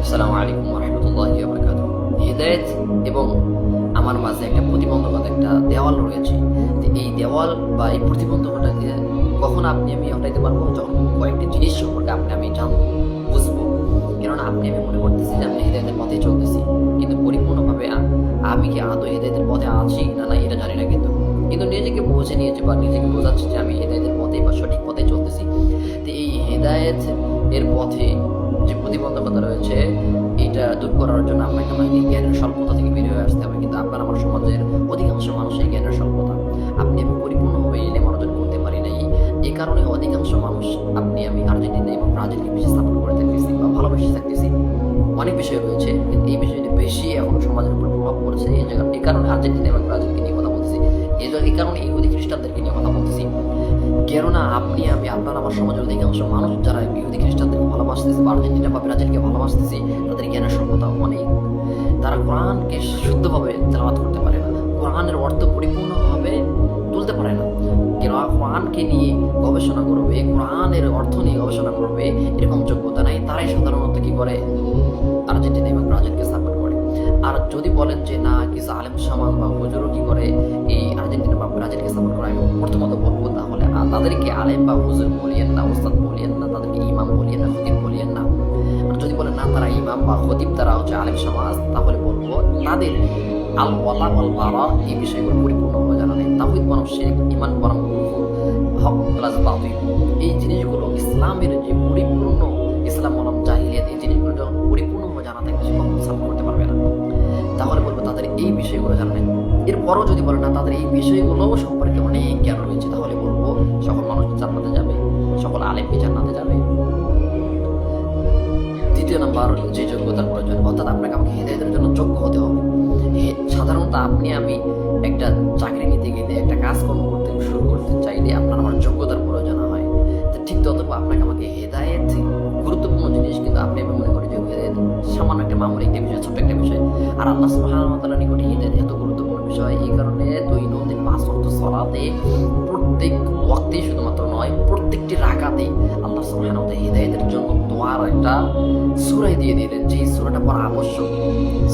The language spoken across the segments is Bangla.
আসসালামু আলাইকুম ওয়া রাহমাতুল্লাহি ওয়া বারাকাতুহু। হিদায়াত এবং আমার মাঝে একটা প্রতিবন্ধকতা, একটা দেওয়াল রয়েছে। তো এই দেওয়াল বা এই প্রতিবন্ধকতাকে কখন আমি হটাইতে পারবো? যখন কয়েকটি জিনিস সম্পর্কে আমি জানবো, বুঝবো। কেননা আমি মনে করতেছি যে আমি হিদায়াতের পথে চলতেছি, কিন্তু পরিপূর্ণভাবে আমি কি আদৌ হিদায়াতের পথে আছি না এটা জানি না। কিন্তু নিজেকে বুঝে নিয়েছি বা নিজেকে বোঝাচ্ছি যে আমি হিদায়াতের পথে বা সঠিক পথে চলতেছি। তো এই হিদায়াত এর পথে যে প্রতিবন্ধকতা রয়েছে, এটা দূর করার জন্য আমাকে জ্ঞানের স্বল্পতা থেকে বের হয়ে আসতে হবে। কিন্তু আপনার আমার সমাজের অধিকাংশ মানুষই জ্ঞানের স্বল্পতা। আমি পরিপূর্ণভাবে ইলম অর্জন করতে পারি নাই। এই কারণে অধিকাংশ মানুষ আমি আর্জেন্টিনা এবং ব্রাজিলকে বেশি সাপোর্ট করে থাকতেছি বা ভালোবেসে থাকতেছি। অনেক বিষয় রয়েছে, কিন্তু এই বিষয়টি বেশি এখন সমাজের উপর প্রভাব পড়েছে। এই কারণে আর্জেন্টিনা এবং ব্রাজিলকে নিয়ে কথা বলতেছি। এই কারণে ইহুদি খ্রিস্টানদেরকে নিয়ে কথা বলতেছি। কেননা আমি আপনার আমার সমাজের অধিকাংশ মানুষ যারা ইহুদি খ্রিস্টানদেরকে ভালোবাসতেছে বা আর্জেন্টিনা বা ব্রাজিলকে ভালোবাসতেছে, তাদের জ্ঞানের স্বল্পতা অনেক। তারা কোরআনকে শুদ্ধভাবে তেলাওয়াত করতে পারে না, কোরআনের অর্থ পরিপূর্ণভাবে তুলতে পারে না। কোরআনকে নিয়ে গবেষণা করবে, কোরআনের অর্থ নিয়ে গবেষণা করবে, এরকম যোগ্যতা নাই। তারাই সাধারণত কি করে? আর্জেন্টিনা এবং ব্রাজিলকে সাপোর্ট করে। আর যদি বলেন যে না, কিছু আলেম সমাজ বা হুজুরও কি করে এই আর্জেন্টিনা বা ব্রাজিলকে সাপোর্ট করে, আমি প্রথমত বলবো তাহলে তাদেরকে আলেম বা হুজুর বলিয়েন না, ওস্তাদ বলিয়েন না, তাদেরকে ইমাম বলিয়েন না, খতিব বলিয়েন না। আর যদি বলেন না তারা ইমাম বা খতিব, তারা হচ্ছে আলেম সমাজ, তাহলে বলবো তাদের আল ওয়ালা ওয়াল বারা এই বিষয়গুলো পরিপূর্ণভাবে জানা নেই। তাওহীদ বনাম শিরক, ঈমান বনাম কুফর, হক প্লাস বাতিল, এই জিনিসগুলো ইসলামের যে পরিপূর্ণ ইসলাম বনাম জাহিলিয়াত, এই জিনিসগুলো যখন পরিপূর্ণভাবে জানা থাকবে সে কখনো সাপোর্ট করতে পারবে না। তাহলে বলবো তাদের এই বিষয়গুলো জানা নেই। এরপরও যদি বলে না তাদের এই বিষয়গুলো সম্পর্কে অনেক জ্ঞান রয়েছে, তাহলে বলবো সকল মানুষ জান্নাতে যাবে, সকল আলেম কি জান্নাতে যাবে? দ্বিতীয় নাম্বার, যে যোগ্যতার প্রয়োজন, অর্থাৎ আপনাকে আমাকে হিদায়াতের জন্য যোগ্য হতে হবে। সাধারণত আমি একটা চাকরি নিতে গেলে, একটা কাজকর্ম করতে শুরু করতে চাইলে আপনার আমার যোগ্যতার প্রয়োজন হয়। তো ঠিক ততটুকু আপনাকে আমাকে হিদায়াত গুরুত্বপূর্ণ জিনিস, কিন্তু আমি মনে করি যে হিদায়াত সামান্য একটা মামুলি একটা বিষয়, ছোট্ট একটা বিষয়। আর আল্লাহ সুবহানাহু ওয়া তাআলার নিকটে হিদায়াত এত গুরুত্বপূর্ণ বিষয়। এই কারণে দৈনন্দিন 5 ওয়াক্ত সালাতে, প্রত্যেক ওয়াক্তে শুধুমাত্র নয়, প্রত্যেকটি রাকাতে আল্লাহ সুবহানাহু ওয়া তাআলা হিদায়াতের জন্য দোয়ার একটা সূরা দিয়ে দিলেন, যে সূরাটা পড়া আবশ্যক,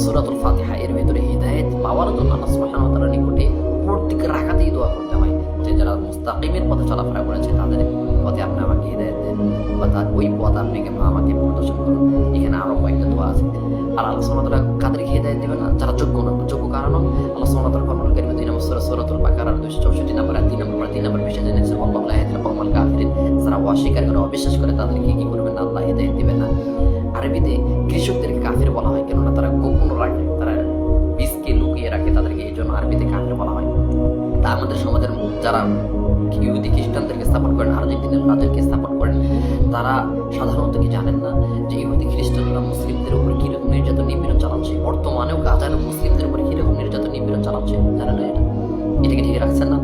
সূরাতুল ফাতিহা। এর ভিতরে হিদায়াত পাওয়ার জন্য আল্লাহ সুবহানাহু ওয়া তাআলার নিকটে প্রত্যেক রাকাতেই দোয়া করতে হয় যে যারা মুস্তাকিমের পথে চলাফেরা করেছে তাদের পথে আপনি আমাকে হিদায়াত দেন, বা তার ওই পথ আমাকে প্রদর্শন করুন। এখানে আরো কয়েকটা দোয়া আছে। আর আল্লাহ সুবহানাহু ওয়া তাআলা কাদেরকে হিদায়াত দিবেন না? যারা যোগ্য না। যোগ্য কারণ আল্লাহ সুবহানাহু ওয়া তাআলা কোরআনুল কারীমে 3 নম্বর সূরা সূরাতুল বাকারার 264 নম্বর আয়াত 3 নম্বর বিষয় জেনেছেন, আল্লাহু লা ইয়াহদিল কওমাল কাফিরিন। যারা অস্বীকার করে, অবিশ্বাস করে, তাদেরকে কি করবেন না? আল্লাহ হিদায়াত দিবেন না। আরবিতে কৃষকদেরকে কাফির বলা হয়, কেননা তারা গোপন রাখে, তারা বীজকে লুকিয়ে রাখে, তাদেরকে এই জন্য আরবিতে কাফির বলা হয়। তা আমাদের সমাজের যারা ইহুদি খ্রিস্টানদেরকে সাপোর্ট করেন, আর্জেন্টিনা ব্রাজিলকে সাপোর্ট করেন, তারা সাধারণত কি জানেন না যে ইহুদি খ্রিস্টানরা মুসলিমদের উপর কিরকম নির্যাতন নিপীড়ন চালাচ্ছে? বর্তমানেও গাজার মুসলিমদের উপর কিরকম নির্যাতন নিপীড়ন চালাচ্ছে? জানেন না এটাকে ঠিক রাখছেন না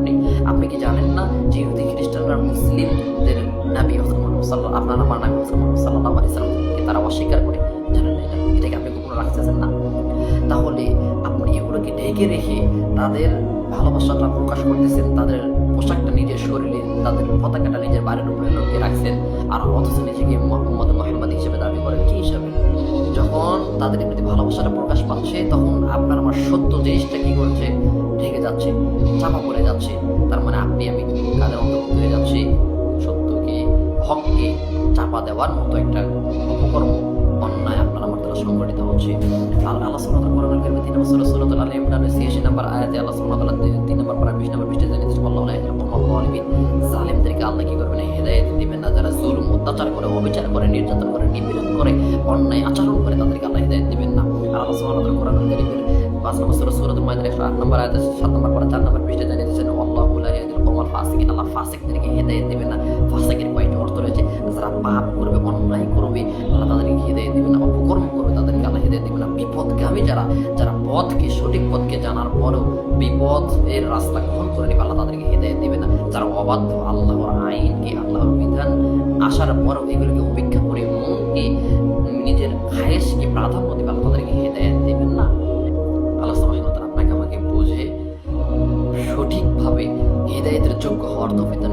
আপনি কি জানেন না যে ইহুদি খ্রিস্টানরা মুসলিমদের নবী আপনার আমার নবী মুহাম্মদ সাল্লাল্লাহু আলাইহি ওয়াসাল্লামকে তারা অস্বীকার করে? জানেন না এটাকে আপনি কখনো রাখতেছেন না? তাহলে আপনি এগুলোকে ঢেকে রেখে তাদের ভালোবাসাটা প্রকাশ করতেছেন, তাদের পোশাকটা নিজের শরীরে, তাদের পতাকাটা নিজের বাড়ির উপরে লটকে রাখছেন, আর অথচ নিজেকে মুহাম্মদ মুহাম্মদ হিসেবে দাবি করেন। কি হিসাবে? যখন তাদের প্রতি ভালোবাসাটা প্রকাশ পাচ্ছে, তখন আপনার আমার সত্য জিনিসটা কি করছে? ঢেকে যাচ্ছে, চাপা পড়ে যাচ্ছে। তার মানে আমি কাদের অন্তর্ভুক্ত হয়ে যাচ্ছি? সত্যকে, হককে চাপা দেওয়ার মতো একটা উপকর্ম, অন্যায় আপনার আমার দ্বারা সংগঠিত হচ্ছে। আল্লাহ সুবহানাহু ওয়া তাআলা কোরআনুল কারীমে 3 নম্বর সূরা সূরাতুল আল ইমরান 86 নম্বর আয়াতে আল্লাহ সুবহানাহু ওয়া তাআলা 3 নম্বর পারা 20 নম্বর পৃষ্ঠায় জানিয়েছেন, আল্লাহু লা ইয়াহদিল কওমাল যালিমিন। জালিমদেরকে আল্লাহ কি করবেন? হিদায়াত দিবেন না। যারা জুলুম, অত্যাচার করে, অবিচার করে, নির্যাতন করে, নিপীড়ন করে, অন্যায় আচরণ করে, তাদেরকে আল্লাহ হিদায়াত দিবেন না। আর আল্লাহ সুবহানাহু ওয়া তাআলা কোরআনুল কারীমের 5 নম্বর সূরা সূরাতুল মাইদার 108 নম্বর আয়াতে 7 নম্বর পারা 4 নম্বর পৃষ্ঠায় জানিয়েছেন, আল্লাহু লা ইয়াহদিল কওমাল ফাসিকিন। আল্লাহ ফাসিকদেরকে হিদায়াত দিবেন না। ফাসিকের কয়টি অর্থ রয়েছে? যারা পাপ করবে, অন্যায় করবে, আল্লাহ তাদেরকে হিদায়াত দিবেন না। অপকর্ম করবে, তাদেরকে আল্লাহ হিদায়াত দিবেন না। বিপদগামী যারা পথকে, সঠিক পথকে জানার পরেও বিপদ এর রাস্তা গ্রহণ করে নেবে, আল্লাহ তাদেরকে হিদায়াত দিবেন না। যারা অবাধ্য, আল্লাহর আইনকে, আল্লাহর বিধান আসার পরেও এগুলোকে উপেক্ষা করে মনকে, নিজের খায়েশকে প্রাধান্য দেবে, আল্লাহ তাদেরকে হিদায়াত দিবেন না। আল্লাহ সুবহানাহু ওয়া তাআলা আপনাকে আমাকে বুঝে সঠিকভাবে হিদায়াতের যোগ্য হওয়ার তৌফিক দান